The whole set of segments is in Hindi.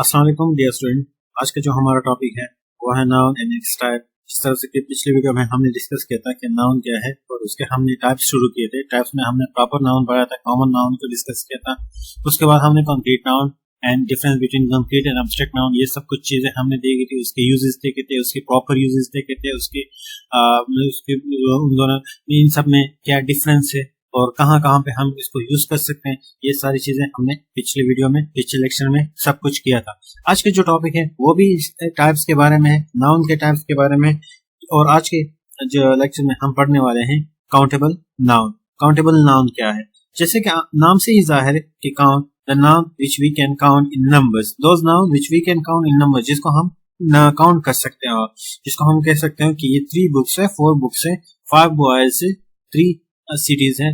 अस्सलाम वालेकुम डियर स्टूडेंट। आज का जो हमारा टॉपिक है वो है नाउन एंड इट्स टाइप। जिस तरह से कि पिछले वीडियो में हमने डिस्कस किया था कि नाउन क्या है और उसके हमने टाइप्स शुरू किए थे। टाइप्स में हमने प्रॉपर नाउन पढ़ा था, कॉमन नाउन को डिस्कस किया था। उसके बाद हमने concrete noun and difference between concrete and abstract noun, ये सब कुछ चीजें हमने देखी थी। उसके यूजेस देखे थे, उसके प्रॉपर यूजेस देखे थे, उसके उन दोनों इन सब में क्या डिफरेंस है और कहाँ कहाँ पे हम इसको यूज कर सकते हैं, ये सारी चीजें हमने पिछले वीडियो में, पिछले लेक्चर में सब कुछ किया था। आज के जो टॉपिक है वो भी टाइप्स के बारे में है, नाउन के टाइप्स के बारे में। और आज के जो लेक्चर में हम पढ़ने वाले हैं काउंटेबल नाउन। काउंटेबल नाउन क्या है? जैसे कि नाम से ही जाहिर है कि count the noun which we can count in numbers, those noun which we can count in numbers, जिसको हम काउंट कर सकते हैं। और जिसको हम कह सकते हैं कि ये 3 बुक्स है, 4 बुक्स है, 5 बॉयज है, 3 सिटीज है।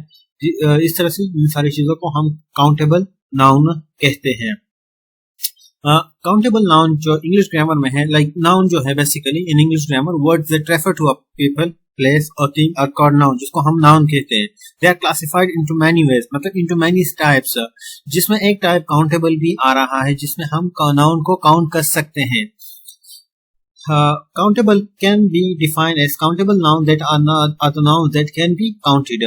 इस तरह से इन सारी चीजों को हम काउंटेबल नाउन कहते हैं। काउंटेबल नाउन जो इंग्लिश ग्रामर में है, लाइक नाउन जो है basically in English grammar words that refer to a people, place और थिंग आर कॉल्ड नाउन, जिसको हम नाउन कहते हैं। They are classified into many ways, मतलब इनटू मैनी टाइप्स, जिसमें एक टाइप काउंटेबल भी आ रहा है जिसमें हम नाउन को काउंट कर सकते हैं। Countable can be defined as countable nouns that are the nouns that can be counted.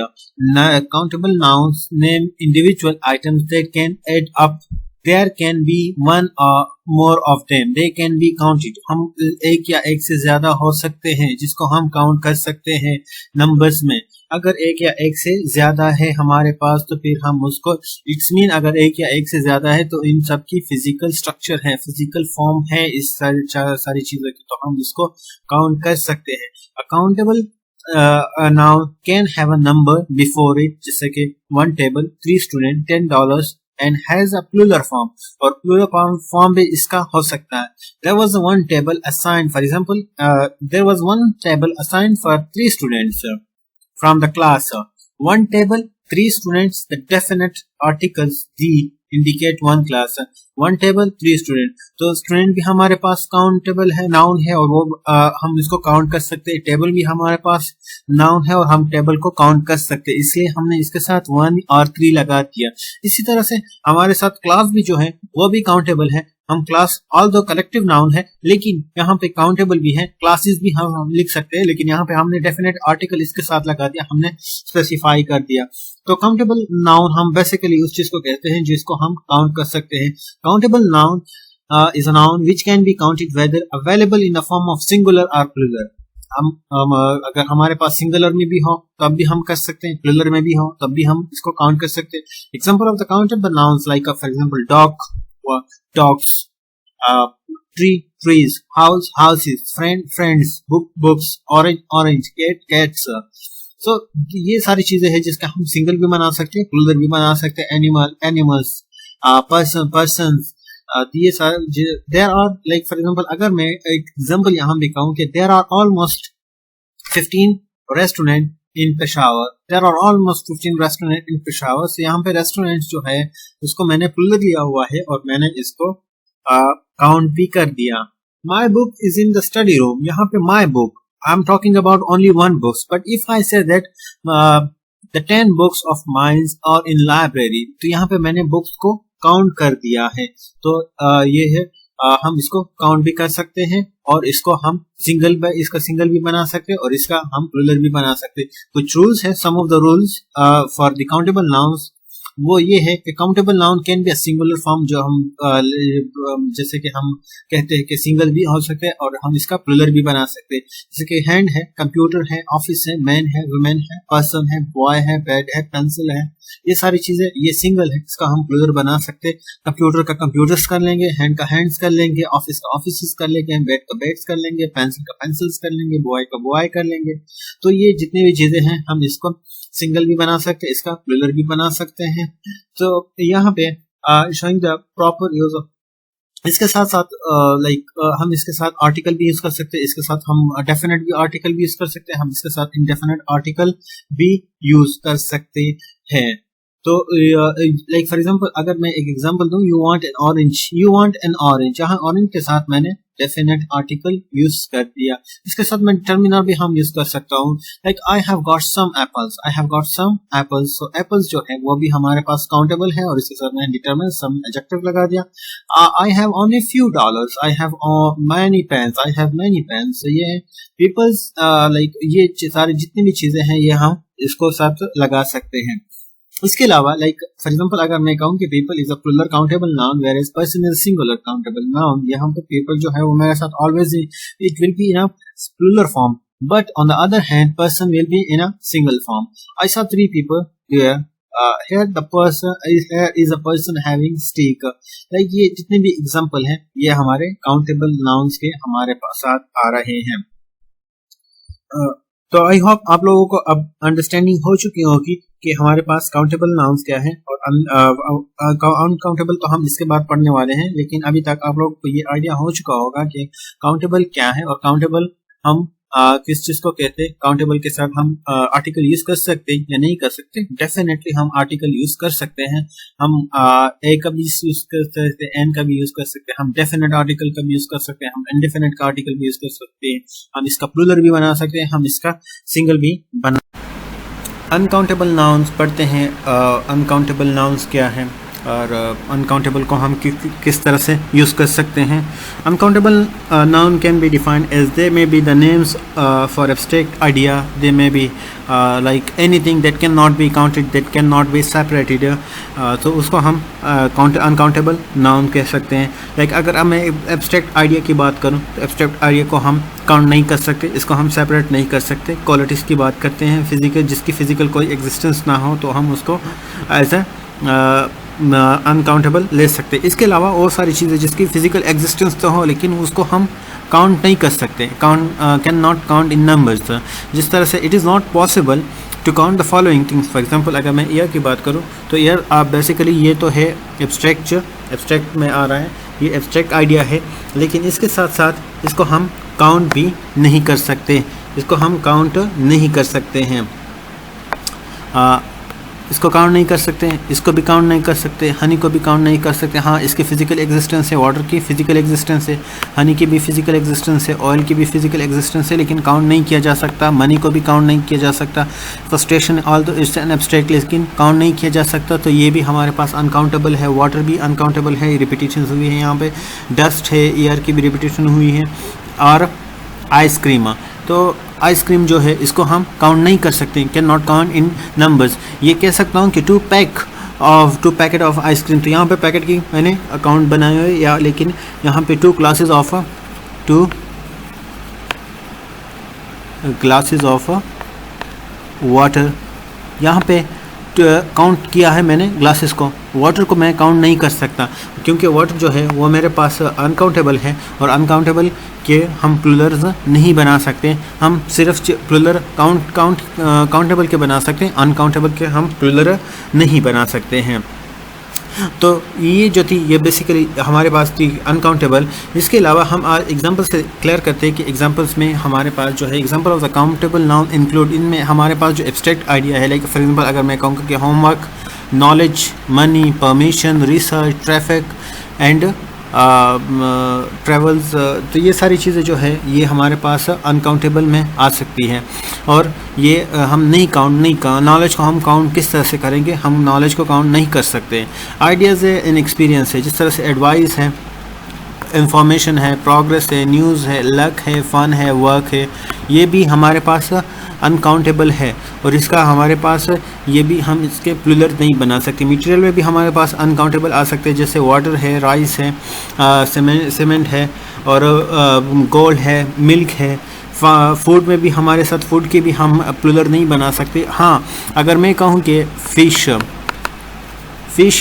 Countable nouns name individual items that can add up. There can be one or more of them. They can be counted. हम एक या एक से ज्यादा हो सकते हैं जिसको हम काउंट कर सकते हैं नंबर्स में। अगर एक या एक से ज्यादा है हमारे पास तो फिर हम उसको, इट्स मीन अगर एक या एक से ज्यादा है तो इन सब की फिजिकल स्ट्रक्चर है, फिजिकल फॉर्म है इस सारी चीजों की, तो हम इसको काउंट कर सकते हैं। Accountable noun can have a number before it, जैसे कि 1 table, 3 student, $10 and has a plural form, और plural form भी इसका हो सकता है। There was one table assigned, for example, there was one table assigned for 3 students from the class. One table, 3 students, the definite articles the indicate one class. One table, 3 student, तो स्टूडेंट भी हमारे पास काउंटेबल है, नाउन है, और वो हम इसको काउंट कर सकते हैं। टेबल भी हमारे पास नाउन है और हम टेबल को काउंट कर सकते हैं, इसलिए हमने इसके साथ 1 और 3 लगा दिया। इसी तरह से हमारे साथ क्लास भी जो है वो भी काउंटेबल है। हम क्लास ऑल दो कलेक्टिव नाउन है लेकिन यहाँ पे काउंटेबल भी है। क्लासेस भी हम लिख सकते हैं लेकिन यहाँ पे हमने डेफिनेट आर्टिकल इसके साथ लगा दिया, हमने स्पेसिफाई कर दिया। तो काउंटेबल नाउन हम बेसिकली उस चीज को कहते हैं जिसको हम काउंट कर सकते हैं। Countable noun is a noun which can be counted whether available in the form of singular और प्लूरल। हम अगर हमारे पास सिंगुलर में भी हो तब भी हम कर सकते हैं, प्लूरल में भी हो तब भी हम इसको काउंट कर सकते हैं। Example of the countable nouns like for example dog, dogs, trees, houses, friends, books, orange, cats. So ये सारी चीजें हैं जिसका हम सिंगल भी बना सकते हैं, प्लूरल भी बना सकते हैं। animals, persons, ये सारे there are, like for example, अगर मैं एक एग्जांपल यहाँ भी कहूँ कि there are almost 15 restaurants in Peshawar. There are almost 15 restaurants in Peshawar. So यहाँ पे रेस्टोरेंट्स जो है उसको मैंने प्लूरल लिया हुआ है और मैंने इसको काउंट भी कर दिया। My book is in the study room. यहाँ पे my book, I'm talking about only one book. But if I say that the 10 books of mine are in library, तो यहाँ पे मैंने बुक्स को काउंट कर दिया है। तो ये है, हम इसको काउंट भी कर सकते हैं और इसको हम इसका सिंगल भी बना सकते हैं और इसका हम प्लूरल भी बना सकते हैं। कुछ रूल्स है, some of the rules for the countable nouns, वो ये है कि countable noun can be a singular form, जो हम जैसे कि हम कहते हैं कि सिंगल भी हो सकते हैं और हम इसका प्लूरल भी बना सकते हैं। जैसे कि हैंड है, कंप्यूटर है, ऑफिस है, मैन है, वुमेन है, पर्सन है, बॉय है, बेड है, पेंसिल है, ये सारी चीजें ये सिंगल है, इसका हम प्लूरल बना सकते हैं। कंप्यूटर का कंप्यूटर्स कर लेंगे, हैंड का हैंड्स कर लेंगे, ऑफिस का ऑफिस कर लेंगे, बेड का बेड्स कर लेंगे, पेंसिल का पेंसिल्स कर लेंगे, बॉय का बॉय कर लेंगे। तो ये जितनी भी चीजें हैं हम इसको सिंगल भी बना सकते हैं, इसका प्लूरल भी बना सकते हैं। तो यहाँ पे showing the proper use of, इसके साथ साथ हम इसके साथ आर्टिकल भी यूज कर सकते हैं, इसके साथ हम डेफिनेट भी आर्टिकल भी यूज कर सकते हैं, हम इसके साथ इंडेफिनेट आर्टिकल भी यूज कर सकते हैं। तो लाइक फॉर एग्जांपल अगर मैं एक एग्जांपल दूं, यू वांट एन ऑरेंज, यहाँ ऑरेंज के साथ मैंने डेफिनेट आर्टिकल यूज कर दिया। इसके साथ मैं डिटर्मिनर भी हम यूज कर सकता हूँ, like I have got some apples, I have got some apples. So apples जो है वो भी हमारे पास काउंटेबल है, और इसके साथ मैंने डिटर्मिनर सम एडजेक्टिव लगा दिया। I have only few dollars, I have many pens, I have many pens. ये है पीपल्स, लाइक ये सारी जितनी भी चीजें हैं ये हम इसको साथ लगा सकते हैं। इसके अलावा लाइक फॉर एग्जांपल अगर मैं कहूँ कि people is a plural countable noun whereas person is singular countable noun, यहाँ पे पीपल जो है वो मेरे साथ always it will be in a plural form, but on the other hand person will be in a single form. I saw 3 people here, here the person is a person having stick। लाइक ये जितने भी एग्जांपल हैं ये हमारे काउंटेबल नाउन्स के हमारे साथ आ रहे हैं। तो आई होप आप लोगों को अब अंडरस्टैंडिंग हो चुकी होगी कि हमारे पास काउंटेबल नाउन्स क्या है और अनकाउंटेबल तो हम इसके बाद पढ़ने वाले हैं, लेकिन अभी तक आप लोगों को ये आइडिया हो चुका होगा कि काउंटेबल क्या है और काउंटेबल हम किस चीज को कहते हैं। काउंटेबल के साथ हम आर्टिकल यूज कर सकते हैं या नहीं कर सकते? डेफिनेटली हम आर्टिकल यूज कर सकते हैं। हम ए का भी यूज कर सकते हैं, एन का भी यूज कर सकते हैं, हम डेफिनेट आर्टिकल का भी यूज कर सकते हैं, हम इनडेफिनेट का आर्टिकल भी यूज कर सकते हैं, हम इसका प्लूरल भी बना सकते हैं, हम इसका सिंगल भी बना। अनकाउंटेबल नाउन्स पढ़ते हैं। अनकाउंटेबल नाउन्स क्या है और अनकाउंटेबल को हम किस तरह से यूज़ कर सकते हैं। Uncountable noun can be defined as they may be the names for abstract idea, they may be like anything that can not be counted, that can not be separated, तो उसको हम अनकाउंटेबल नाउन कह सकते हैं। लाइक अगर मैं एब्स्ट्रैक्ट आइडिया की बात करूं तो एब्स्ट्रैक्ट आइडिया को हम काउंट नहीं कर सकते, इसको हम सेपरेट नहीं कर सकते। क्वालिटीज़ की बात करते हैं, फिजिकल जिसकी फिजिकल कोई एग्जिस्टेंस ना हो तो हम उसको एज ए अनकाउंटेबल ले सकते। इसके अलावा और सारी चीज़ें जिसकी फिजिकल एग्जिस्टेंस तो हो लेकिन उसको हम काउंट नहीं कर सकते, count can not count in numbers. जिस तरह से it is not possible to count the following things. For example अगर मैं ईयर की बात करूँ तो ईयर आप बेसिकली ये तो है एब्स्ट्रैक्ट में आ रहा है, ये एब्स्ट्रैक्ट आइडिया है, लेकिन इसके साथ साथ इसको हम काउंट भी नहीं कर सकते, इसको हम काउंट नहीं कर सकते हैं। इसको काउंट नहीं कर सकते, इसको भी काउंट नहीं कर सकते, हनी को भी काउंट नहीं कर सकते। हाँ, इसकी फ़िज़िकल एग्जिस्टेंस है, वाटर की फ़िज़िकल एग्जिस्टेंस है, हनी की भी फ़िज़िकल एग्जिस्टेंस है, ऑयल की भी फ़िज़िकल एग्जिस्टेंस है, लेकिन काउंट नहीं किया जा सकता। मनी को भी काउंट नहीं किया जा सकता। Frustration although it's an abstract, लेकिन काउंट नहीं किया जा सकता, तो ये भी हमारे पास अनकाउंटेबल है। वाटर भी अनकाउंटेबल है, रिपीटेशन हुई है यहाँ पे। डस्ट है, एयर की भी रिपीटेशन हुई है। और आइसक्रीम, तो आइसक्रीम जो है इसको हम काउंट नहीं कर सकते, can not count in numbers. ये कह सकता हूँ कि 2 पैकेट ऑफ आइसक्रीम, तो यहाँ पे पैकेट की मैंने अकाउंट बनाए हुए या, लेकिन यहाँ पे 2 ग्लासेस ऑफ वाटर, यहाँ पे काउंट किया है मैंने ग्लासेस को। वाटर को मैं काउंट नहीं कर सकता क्योंकि वाटर जो है वो मेरे पास अनकाउंटेबल है, और अनकाउंटेबल के हम प्लूरल्स नहीं बना सकते। हम सिर्फ प्लूरल काउंटेबल के बना सकते हैं, अनकाउंटेबल के हम प्लूरल नहीं बना सकते हैं। तो ये जो थी ये बेसिकली हमारे पास थी अनकाउंटेबल। इसके अलावा हम आज एग्जांपल से क्लियर करते हैं कि एग्जांपल्स में हमारे पास जो है example of the countable noun include, इनमें हमारे पास जो एब्स्ट्रैक्ट आइडिया है, लाइक फॉर एग्जांपल अगर मैं कहूँगा कि homework, knowledge, money, permission, research, traffic and travels, तो ये सारी चीज़ें जो है ये हमारे पास अनकाउंटेबल में आ सकती है। और ये हम नॉलेज को हम काउंट किस तरह से करेंगे, हम नॉलेज को काउंट नहीं कर सकते। आइडियाज़ है, इन एक्सपीरियंस है, जिस तरह से एडवाइस है, इंफॉर्मेशन है, प्रोग्रेस है, न्यूज़ है, लक है, फ़न है, वर्क है, ये भी हमारे पास अनकाउंटेबल है। और इसका हमारे पास ये भी हम इसके प्लूरल नहीं बना सकते। मटेरियल में भी हमारे पास अनकाउंटेबल आ सकते हैं, जैसे वाटर है, राइस है, सीमेंट है, और गोल्ड है, मिल्क है। फूड में भी हमारे साथ फूड के भी हम प्लूरल नहीं बना सकते। हाँ, अगर मैं कहूँ कि फ़िश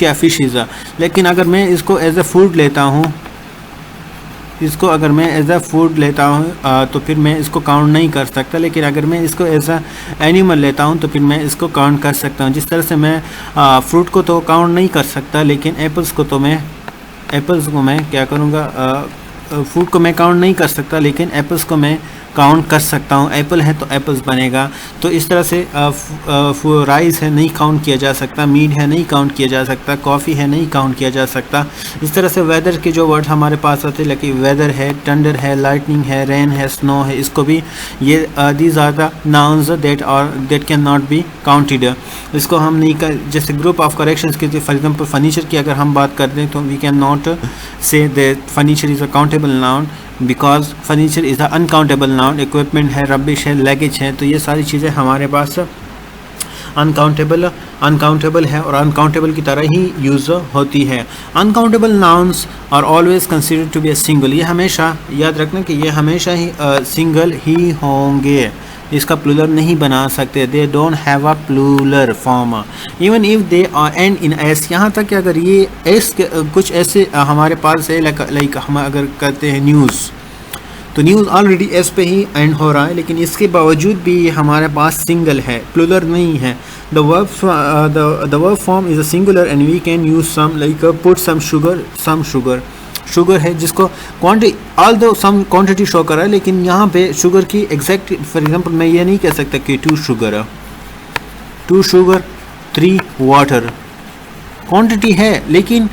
या फिशेज़, लेकिन अगर मैं इसको एज ए फूड लेता हूँ, तो फिर मैं इसको काउंट नहीं कर सकता। लेकिन अगर मैं इसको एज ए एनिमल लेता हूँ तो फिर मैं इसको काउंट कर सकता हूँ। जिस तरह से मैं फ्रूट को तो काउंट नहीं कर सकता, लेकिन एप्पल्स को मैं क्या करूँगा, फूड को मैं काउंट नहीं कर सकता, लेकिन एप्पल्स को मैं काउंट कर सकता हूँ। एप्पल है तो एप्पल्स बनेगा। तो इस तरह से राइस है नहीं काउंट किया जा सकता, मीट है नहीं काउंट किया जा सकता, कॉफ़ी है नहीं काउंट किया जा सकता। इस तरह से वेदर के जो वर्ड हमारे पास आते हैं, लाइक वेदर है, थंडर है, लाइटनिंग है, रेन है, स्नो है, इसको भी ये these are the nouns that can not be counted. इसको हम नहीं कर, जैसे ग्रुप ऑफ करेक्शंस के, फॉर एग्जांपल फर्नीचर की अगर हम बात करते हैं तो we can not say that furniture is a countable noun because furniture is an uncountable noun. Equipment है, रबिश है, लगेज है, तो ये सारी चीज़ें हमारे पास अनकाउंटेबल है और अनकाउंटेबल की तरह ही यूज़ होती है। Uncountable nouns are always considered to be a single. ये हमेशा याद रखना कि ये हमेशा ही सिंगल ही होंगे, इसका प्लूरल नहीं बना सकते। They don't have a plural form even if they end in S. यहाँ तक कि अगर ये एस कुछ ऐसे हमारे पास है, लाइक हम अगर करते हैं न्यूज़, तो न्यूज़ ऑलरेडी एस पे ही एंड हो रहा है, लेकिन इसके बावजूद भी ये हमारे पास सिंगल है, प्लूरल नहीं है। The verb form is a singular and we can use some like put some sugar. Sugar है जिसको quantity although some quantity show कर रहा है, लेकिन यहाँ पे शुगर की एग्जैक्ट, फॉर एग्जांपल मैं ये नहीं कह सकता कि 2 शुगर 3 वाटर, क्वांटिटी है लेकिन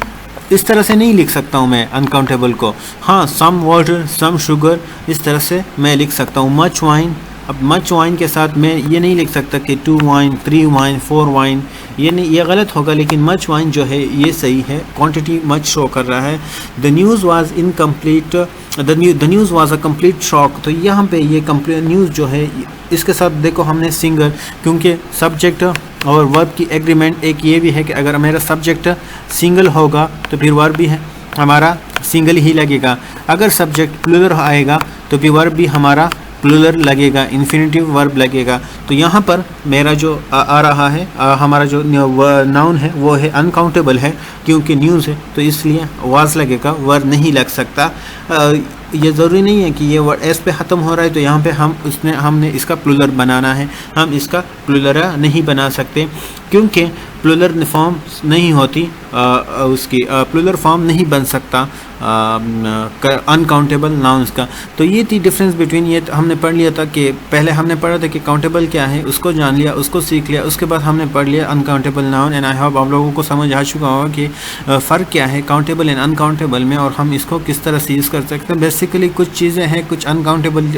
इस तरह से नहीं लिख सकता हूँ मैं अनकाउंटेबल को। हाँ, सम वाटर सम शुगर इस तरह से मैं लिख सकता हूँ। मच वाइन, अब मच वाइन के साथ मैं ये नहीं लिख सकता कि 2 वाइन 3 वाइन 4 वाइन, ये नहीं, ये गलत होगा, लेकिन मच वाइन जो है ये सही है, क्वांटिटी मच शो कर रहा है। The news was incomplete, the news was a complete shock. तो यहाँ पे ये कंप्लीट न्यूज़ जो है इसके साथ देखो हमने सिंगल, क्योंकि सब्जेक्ट और वर्ब की एग्रीमेंट एक ये भी है कि अगर मेरा सब्जेक्ट सिंगल होगा तो फिर वर्ब भी है हमारा सिंगल ही लगेगा। अगर सब्जेक्ट प्लूरल आएगा तो फिर वर्ब भी हमारा प्लूरल लगेगा, इन्फिनिटिव वर्ब लगेगा। तो यहाँ पर मेरा जो आ रहा है हमारा जो नाउन है वो है अनकाउंटेबल है, क्योंकि न्यूज़ है तो इसलिए वाज लगेगा, वर्ब नहीं लग सकता। ये ज़रूरी नहीं है कि ये वर्ड एस पे ख़त्म हो रहा है तो यहाँ पे हमने इसका प्लूरल बनाना है, हम इसका प्लूरल नहीं बना सकते, क्योंकि प्लूरल फॉर्म नहीं होती, उसकी प्लूरल फॉर्म नहीं बन सकता अनकाउंटेबल नाउन्स का। तो ये थी डिफरेंस बिटवीन, ये हमने पढ़ लिया था कि पहले हमने पढ़ा था कि काउंटेबल क्या है, उसको जान लिया, उसको सीख लिया, उसके बाद हमने पढ़ लिया uncountable noun. And I hope आप लोगों को समझ आ चुका होगा कि फ़र्क क्या है काउंटेबल एंड अनकाउंटेबल में, और हम इसको किस तरह से यूज़ कर सकते हैं। बेसिकली कुछ चीज़ें हैं, कुछ अनकाउंटेबल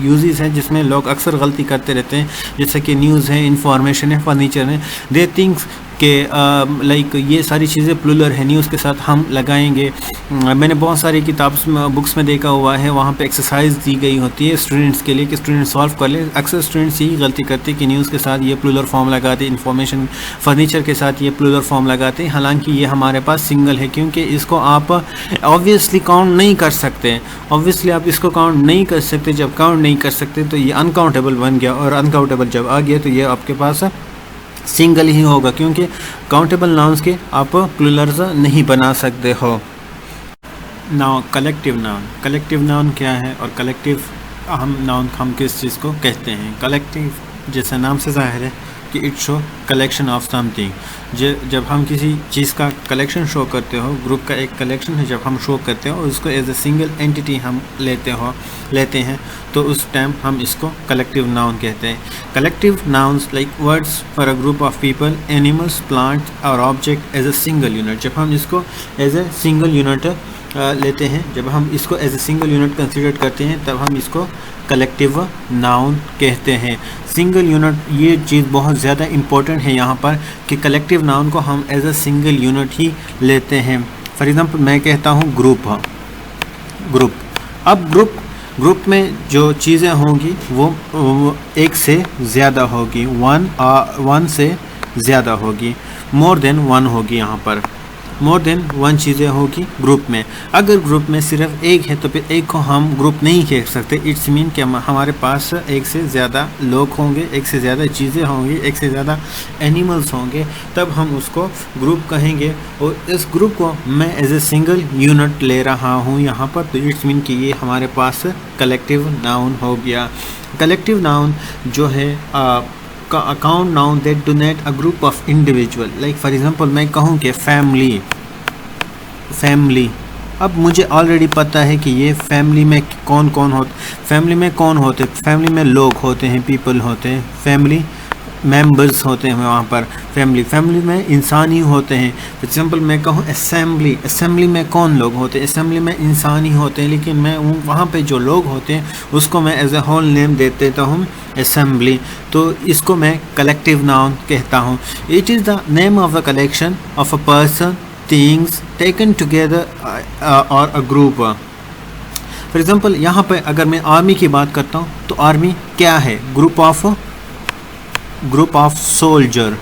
यूजेस हैं जिसमें लोग अक्सर गलती करते रहते हैं, जैसे कि न्यूज़ है, इंफॉर्मेशन है, फर्नीचर है। दे थिंक्स कि लाइक ये सारी चीज़ें प्लूरल है, न्यूज़ के साथ हम लगाएंगे। मैंने बहुत सारी बुक्स में देखा हुआ है, वहाँ पे एक्सरसाइज दी गई होती है स्टूडेंट्स के लिए कि स्टूडेंट सॉल्व कर ले। अक्सर स्टूडेंट्स यही गलती करते हैं कि न्यूज़ के साथ ये प्लूरल फॉर्म लगाते, इन्फॉर्मेशन फर्नीचर के साथ ये प्लूरल फॉर्म लगाते, हालांकि ये हमारे पास सिंगल है, क्योंकि इसको आप ऑब्वियसली काउंट नहीं कर सकते। ऑब्वियसली आप इसको काउंट नहीं कर सकते, जब काउंट नहीं कर सकते तो ये अनकाउंटेबल बन गया, और अनकाउंटेबल जब आ गया तो ये आपके पास सिंगल ही होगा, क्योंकि काउंटेबल नाउन्स के आप प्लूरल्स नहीं बना सकते हो। नाउ कलेक्टिव नाउन क्या है, और कलेक्टिव नाउन हम किस चीज़ को कहते हैं। कलेक्टिव जैसा नाम से जाहिर है कि it show collection of something. जब हम किसी चीज़ का कलेक्शन शो करते हो, ग्रुप का एक कलेक्शन है, जब हम शो करते हो उसको एज ए सिंगल एंटिटी हम लेते हैं तो उस टाइम हम इसको कलेक्टिव नाउन कहते हैं। Collective nouns like words for a group of people, animals, plants और object as a single unit. जब हम इसको एज ए सिंगल यूनिट लेते हैं, जब हम इसको as a single unit consider करते हैं, तब हम इसको कलेक्टिव नाउन कहते हैं। सिंगल यूनिट, ये चीज़ बहुत ज़्यादा इम्पोर्टेंट है यहाँ पर कि कलेक्टिव नाउन को हम एज अ सिंगल यूनिट ही लेते हैं। फॉर एग्ज़ाम्पल मैं कहता हूँ ग्रुप। अब ग्रुप में जो चीज़ें होंगी वो एक से ज़्यादा होगी, वन से ज़्यादा होगी, मोर देन वन होगी। यहाँ पर मोर देन वन चीज़ें होगी ग्रुप में। अगर ग्रुप में सिर्फ एक है तो फिर एक को हम ग्रुप नहीं कह सकते। इट्स मीन कि हमारे पास एक से ज़्यादा लोग होंगे, एक से ज़्यादा चीज़ें होंगी, एक से ज़्यादा एनिमल्स होंगे, तब हम उसको ग्रुप कहेंगे। और इस ग्रुप को मैं एज ए सिंगल यूनिट ले रहा हूँ यहाँ पर, तो इट्स मीन कि ये हमारे पास कलेक्टिव नाउन हो गया। कलेक्टिव नाउन जो है account noun that donate a group of individual. Like for example मैं कहूँ कि फैमिली अब मुझे ऑलरेडी पता है कि ये फैमिली में कौन कौन होते, फैमिली में लोग होते हैं, पीपल होते हैं, फैमिली मेंबर्स होते हैं वहाँ पर, फैमिली में इंसान ही होते हैं। फॉर एग्जांपल मैं कहूँ असेंबली में कौन लोग होते हैं, असेंबली में इंसान ही होते हैं, लेकिन मैं वहाँ पे जो लोग होते हैं उसको मैं एज ए होल नेम दे देता हूँ असेंबली, तो इसको मैं कलेक्टिव नाउन कहता हूँ। It is the name of a collection of a person, things taken together और अ ग्रुप। फॉर एग्जांपल यहाँ पे अगर मैं आर्मी की बात करता हूँ तो आर्मी क्या है, group of soldier,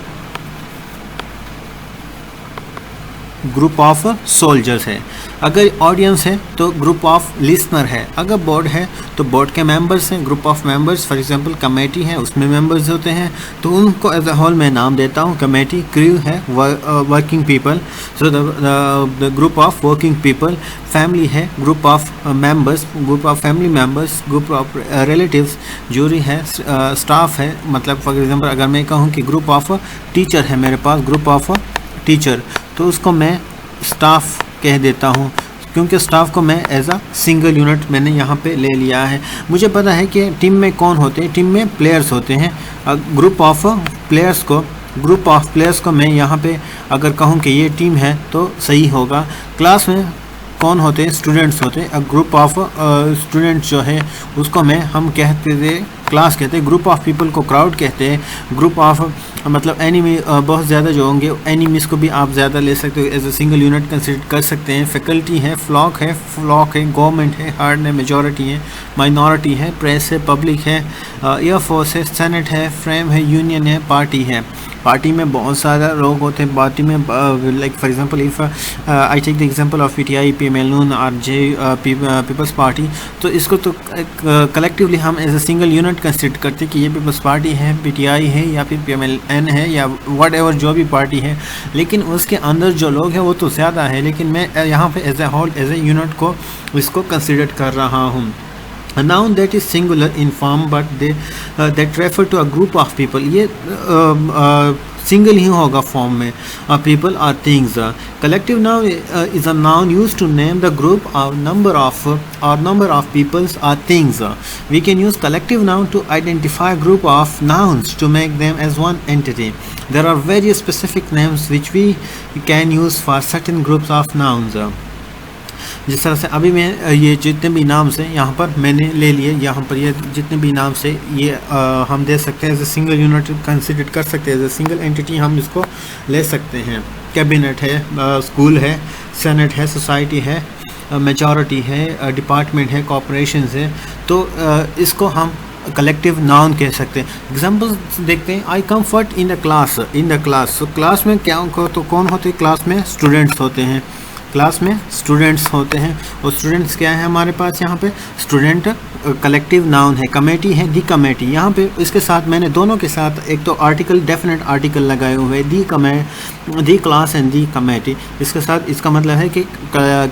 group of soldiers है। अगर ऑडियंस है तो ग्रुप ऑफ लिसनर है। अगर बोर्ड है तो बोर्ड के मेंबर्स हैं, group of members. For example committee है, उसमें मेंबर्स होते हैं, तो उनको एज अ होल मैं नाम देता हूँ कमेटी। क्रू है, working people, so the group of working people. Family है, group of members, group of family members, group of relatives. Jury है, स्टाफ है, मतलब फॉर एग्जांपल अगर मैं कहूँ कि ग्रुप ऑफ टीचर है मेरे पास, ग्रुप ऑफ टीचर, तो उसको मैं स्टाफ कह देता हूँ, क्योंकि स्टाफ को मैं एज अ सिंगल यूनिट मैंने यहाँ पे ले लिया है। मुझे पता है कि टीम में कौन होते हैं, टीम में प्लेयर्स होते हैं। ग्रुप ऑफ प्लेयर्स को मैं यहाँ पे अगर कहूँ कि ये टीम है तो सही होगा। क्लास में कौन होते हैं, स्टूडेंट्स होते हैं। ग्रुप ऑफ स्टूडेंट्स जो है उसको हम कहते थे क्लास कहते हैं। ग्रुप ऑफ पीपल को क्राउड कहते हैं। ग्रुप ऑफ मतलब एनिमी बहुत ज़्यादा जो होंगे, एनिमीज़ को भी आप ज़्यादा ले सकते हो, as a single unit consider कर सकते हैं। फैकल्टी है, फ्लॉक है, गवर्नमेंट है, हार्ड है, मेजॉरिटी है, माइनॉरिटी है, प्रेस है, पब्लिक है, एयरफोर्स है, सेनेट है, फ्रेम है, यूनियन है, पार्टी है। पार्टी में बहुत सारा लोग होते हैं। पार्टी में like for example if I take the example of PTI, PML, नून, आरजे, पीपल्स पार्टी, तो इसको तो कलेक्टिवली हम as a single unit consider करते हैं कि ये पीपल्स पार्टी है, पीटीआई है, या फिर पीएमएलएन है, या वट एवर जो भी पार्टी है। लेकिन उसके अंदर जो लोग हैं वो तो ज़्यादा है, लेकिन मैं यहाँ पे as a whole as a unit को इसको कंसिडर कर रहा हूँ। A noun that is singular in form but that refer to a group of people, ये सिंगल ही होगा फॉर्म में। people or things. Collective noun is a noun used to name the group or number of peoples or things. We can use collective noun to identify a group of nouns to make them as one entity. There are various specific names which we can use for certain groups of nouns. जिस तरह से अभी मैं ये जितने भी नाम से यहाँ पर मैंने ले लिए, यहाँ पर ये जितने भी नाम से ये हम दे सकते हैं as a single unit consider कर सकते हैं, एज ए सिंगल एंटिटी हम इसको ले सकते हैं। कैबिनेट है, स्कूल है, सेनेट है, सोसाइटी है, मेजॉरिटी है, डिपार्टमेंट है, कॉर्पोरेशन है, तो इसको हम कलेक्टिव नाउन कह सकते हैं। एग्जाम्पल्स देखते हैं। आई कम्फर्ट इन द क्लास, तो क्लास में क्या तो कौन होते हैं, क्लास में स्टूडेंट्स होते हैं, क्लास में स्टूडेंट्स होते हैं। और स्टूडेंट्स क्या है हमारे पास यहाँ पे, स्टूडेंट कलेक्टिव नाउन है। कमेटी है, दी कमेटी, यहाँ पे इसके साथ मैंने दोनों के साथ एक तो आर्टिकल, डेफिनेट आर्टिकल लगाए हुए, दी क्लास एंड दी कमेटी। इसके साथ इसका मतलब है कि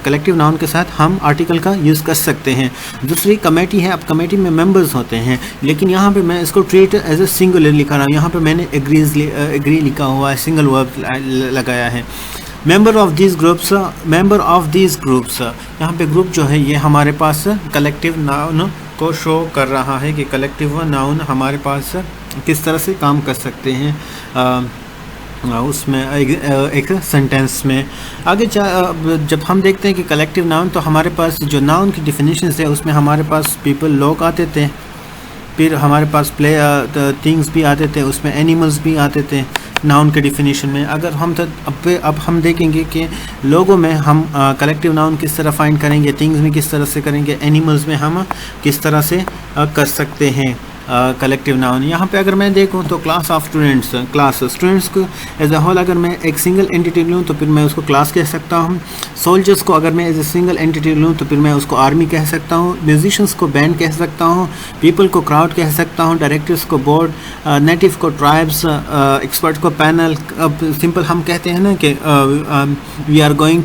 कलेक्टिव नाउन के साथ हम आर्टिकल का यूज़ कर सकते हैं। दूसरी कमेटी है, अब कमेटी में मेंबर्स होते हैं, लेकिन यहाँ पे मैं इसको ट्रीट एज ए सिंगुलर लिखा रहा हूँ। यहाँ पे मैंने एग्री लिखा हुआ है, सिंगल वर्ब लगाया है। मेंबर ऑफ दिस ग्रुप्स, यहाँ पे ग्रुप जो है ये हमारे पास कलेक्टिव नाउन को शो कर रहा है कि कलेक्टिव नाउन हमारे पास किस तरह से काम कर सकते हैं उसमें एक सेंटेंस में। आगे जब हम देखते हैं कि कलेक्टिव नाउन, तो हमारे पास जो नाउन की डिफिनीशंस है उसमें हमारे पास पीपल, लोग आते थे, फिर हमारे पास थिंग्स भी आते थे, उसमें एनिमल्स भी आते थे नाउन के डिफिनीशन में। अगर हम अब हम देखेंगे कि लोगों में हम कलेक्टिव नाउन किस तरह फाइंड करेंगे, थिंग्स में किस तरह से करेंगे, एनिमल्स में हम किस तरह से कर सकते हैं कलेक्टिव नाउन। यहाँ पे अगर मैं देखूँ तो क्लास ऑफ स्टूडेंट्स को एज ए होल अगर मैं एक सिंगल एंटिटी लूँ तो फिर मैं उसको क्लास कह सकता हूँ। सोल्जर्स को अगर मैं एज ए सिंगल एंटिटी लूँ तो फिर मैं उसको आर्मी कह सकता हूँ। म्यूजिशियंस को बैंड कह सकता हूँ। पीपल को क्राउड कह सकता हूँ। डायरेक्टर्स को बोर्ड, नेटिव को ट्राइब्स, एक्सपर्ट को पैनल। अब सिंपल हम कहते हैं ना कि we are going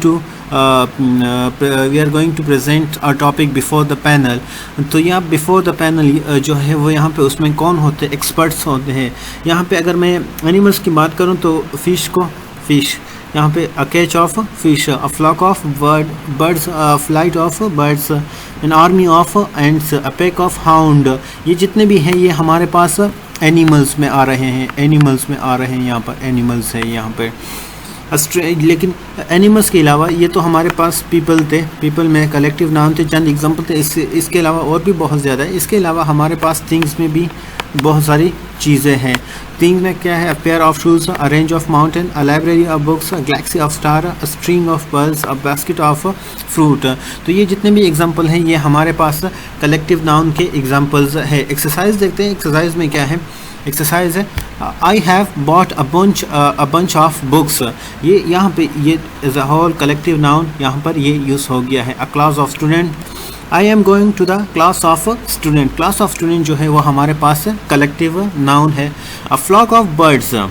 to present a topic before the panel, तो यहाँ बिफोर द पैनल जो है वो यहाँ पे उसमें कौन होते हैं, एक्सपर्ट्स होते हैं। यहाँ पे अगर मैं एनिमल्स की बात करूँ तो फिश, यहाँ पे a catch of fish, a flock of birds, flight of birds, an army of ants, a pack of hound. ये जितने भी हैं ये हमारे पास एनिमल्स में आ रहे हैं, एनिमल्स में आ रहे हैं, यहाँ पर एनिमल्स है यहाँ पे। लेकिन एनिमल्स के अलावा ये तो हमारे पास पीपल थे, पीपल में कलेक्टिव नाउन थे, चंद एग्जांपल थे। इसके अलावा और भी बहुत ज़्यादा है। इसके अलावा हमारे पास थिंग्स में भी बहुत सारी चीज़ें हैं। थिंग्स में क्या है? A pair of shoes, a range of mountain, a library of books, a galaxy of star, a string of birds, a basket of fruit. तो ये जितने भी एग्जांपल हैं ये हमारे पास कलेक्टिव नाउन के एग्जांपल्स है। एक्सरसाइज देखते हैं। एक्सरसाइज में क्या है? एक्सरसाइज है I have bought a bunch of books. ये यहाँ पे ये as a whole collective noun यहाँ पर ये यूज़ हो गया है। A class of student, I am going to the class of student. Class of student जो है वो हमारे पास कलेक्टिव नाउन है। A flock of birds, a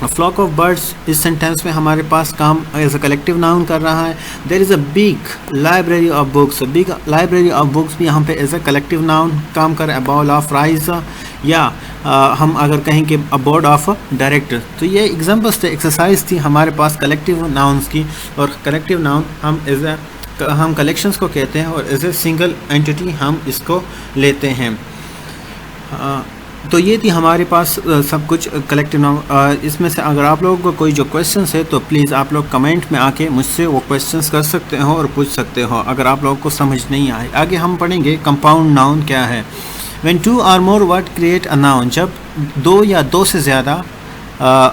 flock of birds इस सेंटेंस में हमारे पास काम एज अ कलेक्टिव नाउन कर रहा है। There is a big library of books, big library of books भी यहाँ पे एज अ कलेक्टिव नाउन काम कर रहा है। बाउल ऑफ राइस, या हम अगर कहें कि अ बोर्ड ऑफ डायरेक्टर। तो ये एग्जांपल्स थे, एक्सरसाइज थी हमारे पास कलेक्टिव नाउन्स की। और कलेक्टिव नाउन हम कलेक्शंस को कहते हैं और एज ए सिंगल एंटिटी हम इसको लेते हैं। तो ये थी हमारे पास सब कुछ कलेक्टिव नाउन। इसमें से अगर आप लोगों को कोई जो क्वेश्चंस है तो प्लीज़ आप लोग कमेंट में आके मुझसे वो क्वेश्चंस कर सकते हो और पूछ सकते हो अगर आप लोगों को समझ नहीं आए। आगे हम पढ़ेंगे कंपाउंड नाउन क्या है। When two or more words create a noun, जब दो या दो से ज़्यादा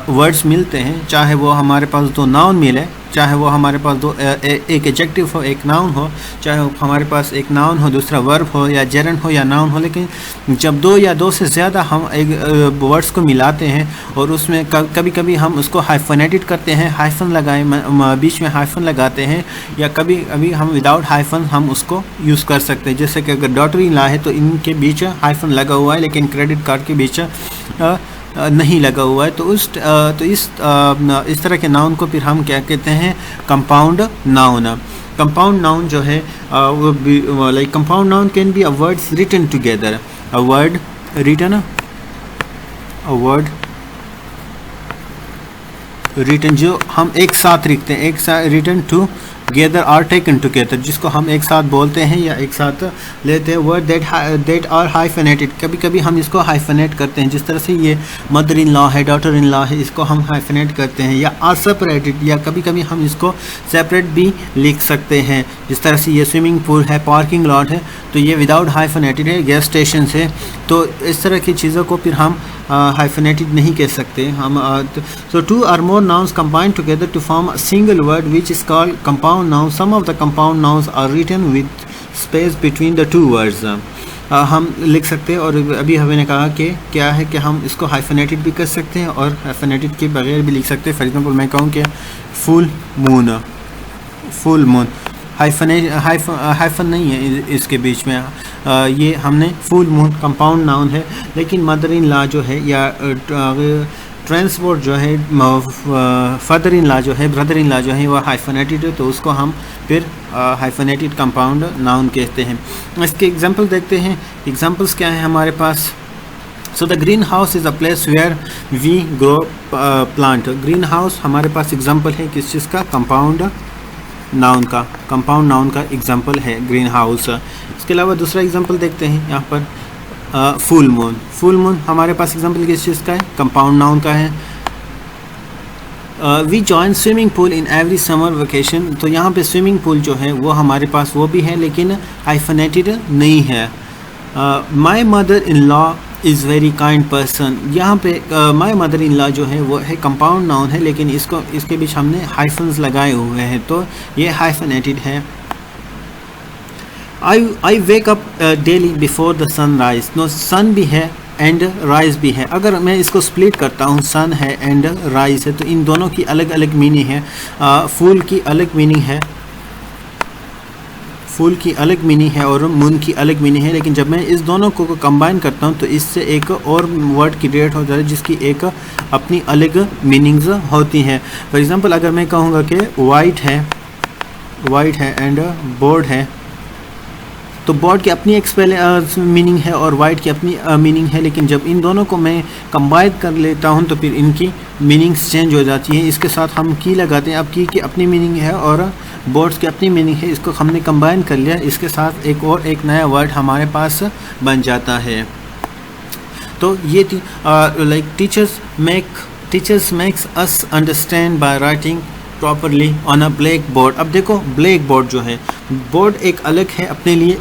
वर्ड्स मिलते हैं, चाहे वो हमारे पास दो नाउन मिले, चाहे वो हमारे पास एक एडजेक्टिव हो, एक नाउन हो, चाहे वो हमारे पास एक नाउन हो, दूसरा वर्ब हो, या जेरंड हो या नाउन हो, लेकिन जब दो या दो से ज़्यादा हम एक वर्ड्स को मिलाते हैं और उसमें कभी कभी हम उसको हाइफनेटेड करते हैं, हाइफन लगाए बीच में हाइफन लगाते हैं, या कभी कभी हम विदाउट हाइफन हम उसको यूज़ कर सकते हैं। जैसे कि अगर डॉटर इन लॉ है तो इनके बीच हाइफन लगा हुआ है लेकिन क्रेडिट कार्ड के बीच नहीं लगा हुआ है। तो इस तरह के नाउन को फिर हम क्या कहते हैं? Compound noun. कंपाउंड नाउन जो है वो like compound noun can be a words written together, a word written, written जो हम एक साथ लिखते हैं, एक साथ written together are taken together, जिसको हम एक साथ बोलते हैं या एक साथ लेते हैं। वर्ड दैट आर हाइफनेटेड, कभी कभी हम इसको हाइफनेट करते हैं, जिस तरह से ये मदर इन लॉ है, डॉटर इन लॉ है, इसको हम हाइफनेट करते हैं। या आर सेपरेटेड, या कभी कभी हम इसको सेपरेट भी लिख सकते हैं, जिस तरह से ये स्विमिंग पूल है, पार्किंग लॉट है, तो ये विदाउट हाइफनेटेड है। गैस स्टेशन है, तो इस तरह की चीज़ों को फिर हम hyphenated नहीं कह सकते हम। So two or more nouns combined together to form a single word which is called compound noun. Some of the compound nouns are written with space between the two words. हम लिख सकते हैं, और अभी हमने कहा कि क्या है कि हम इसको हाइफनेटेड भी कर सकते हैं और हाइफनेटेड के बगैर भी लिख सकते हैं। फॉर एग्जांपल मैं कहूँ कि फुल मून, हाइफन नहीं है इसके बीच में, ये हमने फुल मून कंपाउंड नाउन है। लेकिन मदर इन लॉ जो है, या ट्रांसपोर्ट जो है, फादर इन लॉ जो है, ब्रदर इन लॉ जो है, वह हाइफनेटेड है, तो उसको हम फिर हाइफनेटेड कंपाउंड नाउन कहते हैं। इसके एग्जांपल देखते हैं। एग्जांपल्स क्या है हमारे पास? So the green house is a place where we grow plant. Green house हमारे पास एग्जांपल है किस चीज़ का? कंपाउंड नाउन का एग्जांपल है ग्रीन हाउस। इसके अलावा दूसरा एग्जांपल देखते हैं यहाँ पर फुल मून हमारे पास एग्जांपल किस चीज़ का है? कंपाउंड नाउन का है। We join swimming pool in every summer vacation. तो यहाँ पे स्विमिंग पूल जो है वो हमारे पास वो भी है लेकिन हाइफनेटेड नहीं है। My mother in law is very kind person. यहाँ पे माई मदर इन लॉ जो है वो है कंपाउंड नाउन है, लेकिन इसके बीच हमने हाइफन्स लगाए हुए हैं, तो ये हाइफनेटेड है। I wake up daily before the sun rise. No, sun भी है एंड राइज भी है। अगर मैं इसको स्प्लिट करता हूँ, सन है एंड राइज है, तो इन दोनों की अलग अलग मीनिंग है। फूल की अलग मीनिंग है, फूल की अलग मीनिंग है और मून की अलग मीनिंग है। लेकिन जब मैं इस दोनों को कंबाइन करता हूँ तो इससे एक और वर्ड क्रिएट हो जाता है जिसकी एक अपनी अलग मीनिंग्स होती हैं। फॉर एग्जांपल अगर मैं कहूँगा कि वाइट है एंड बोर्ड है, तो बोर्ड की अपनी मीनिंग है और वाइट की अपनी मीनिंग है, लेकिन जब इन दोनों को मैं कंबाइन कर लेता हूँ तो फिर इनकी मीनिंग्स चेंज हो जाती हैं। इसके साथ हम की लगाते हैं, अब की अपनी मीनिंग है और बोर्ड्स की अपनी मीनिंग है, इसको हमने कंबाइन कर लिया, इसके साथ एक नया वर्ड हमारे पास बन जाता है। तो ये थी like teachers makes us understand by writing properly on a black board. अब देखो ब्लैक बोर्ड जो है, बोर्ड एक अलग है अपने लिए,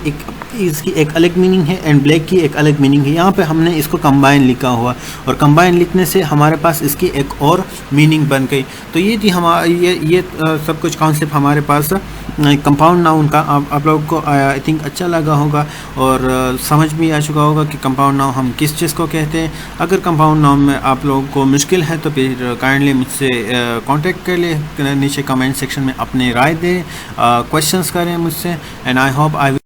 इसकी एक अलग मीनिंग है एंड ब्लैक की एक अलग मीनिंग है। यहाँ पे हमने इसको कंबाइन लिखा हुआ और कंबाइन लिखने से हमारे पास इसकी एक और मीनिंग बन गई। तो ये थी ये सब कुछ कॉन्सेप्ट हमारे पास कंपाउंड नाउन का। आप लोगों को आई थिंक अच्छा लगा होगा और समझ भी आ चुका होगा कि कंपाउंड नाउन हम किस चीज़ को कहते हैं। अगर कंपाउंड नाउन में आप लोगों को मुश्किल है तो फिर काइंडली मुझसे कांटेक्ट कर ले, नीचे कमेंट सेक्शन में अपनी राय दें, क्वेश्चंस करें मुझसे एंड आई होप आई